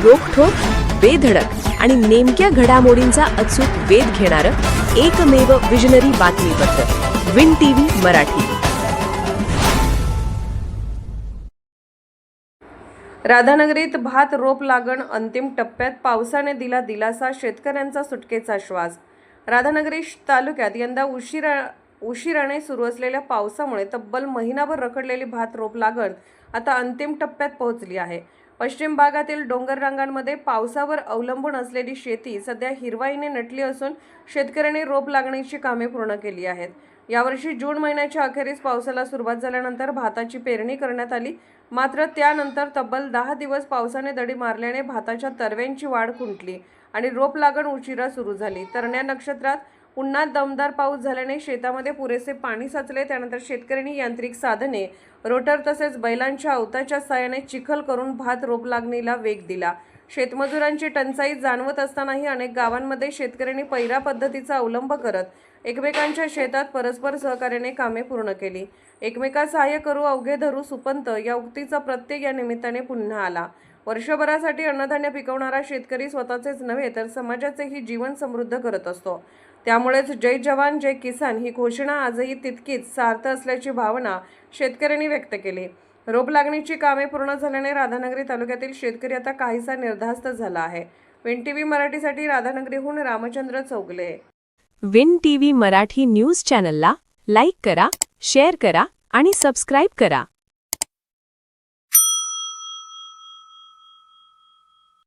रोखठोक, बेधडक आणि नेमक्या घडामोडींचा अचूक वेध घेणारं एकमेव विजनरी बातमीपत्र विन टीव्ही मराठी. राधानगरीत भात रोप लागण अंतिम टप्प्यात, पावसाने दिला दिलासा, शेतकऱ्यांचा सुटकेचा श्वास. राधानगरी तालुक्यात यंदा उशिराने सुरू असलेल्या पावसामुळे तब्बल महिनाभर रखडलेली भात रोप लागण आता अंतिम टप्प्यात पोहोचली आहे. पश्चिम भागातील डोंगर रांगांमध्ये पावसावर अवलंबून असलेली शेती सध्या हिरवाईने नटली असून शेतकऱ्यांनी रोप लागणीची कामे पूर्ण केली आहेत. यावर्षी जून महिन्याच्या अखेरीस पावसाला सुरुवात झाल्यानंतर भाताची पेरणी करण्यात आली. मात्र त्यानंतर तब्बल 10 दिवस पावसाने दडी मारल्याने भाताच्या तरव्यांची वाढ खुंटली आणि रोप लागण उशिरा सुरू झाली. तरण्या नक्षत्रात पुन्हा दमदार पाऊस झाल्याने शेतामध्ये पुरेसे पाणी साचले. त्यानंतर शेतकऱ्यांनी यांत्रिक साधने, रोटर तसेच बैलांच्या अवताच्या साहाय्याने चिखल करून भात रोप लागणीला वेग दिला. शेतमजुरांची टंचाई जाणवत असतानाही अनेक गावांमध्ये शेतकऱ्यांनी पैरा पद्धतीचा अवलंब करत एकमेकांच्या शेतात परस्पर सहकार्याने कामे पूर्ण केली. एकमेका सहाय्य करू अवघे धरू सुपंत या उक्तीचा प्रत्यय या निमित्ताने पुन्हा आला. वर्षभरासाठी अन्नधान्य पिकवणारा शेतकरी स्वतःचेच नव्हे तर समाजाचेही जीवन समृद्ध करत असतो. त्यामुळेच जय जवान जय किसान ही घोषणा आजही तितकीच सार्थ असल्याची भावना शेतकऱ्यांनी व्यक्त केली. रोप लागणीची कामे पूर्ण झाल्याने राधानगरी तालुक्यातील शेतकरी आता काहीसा निर्धास्त झाला आहे. विन टीव्ही मराठीसाठी राधानगरीहून Ramchandra Chaugale. Win TV Marathi news चॅनलला लाईक करा, शेअर करा आणि सबस्क्राईब करा.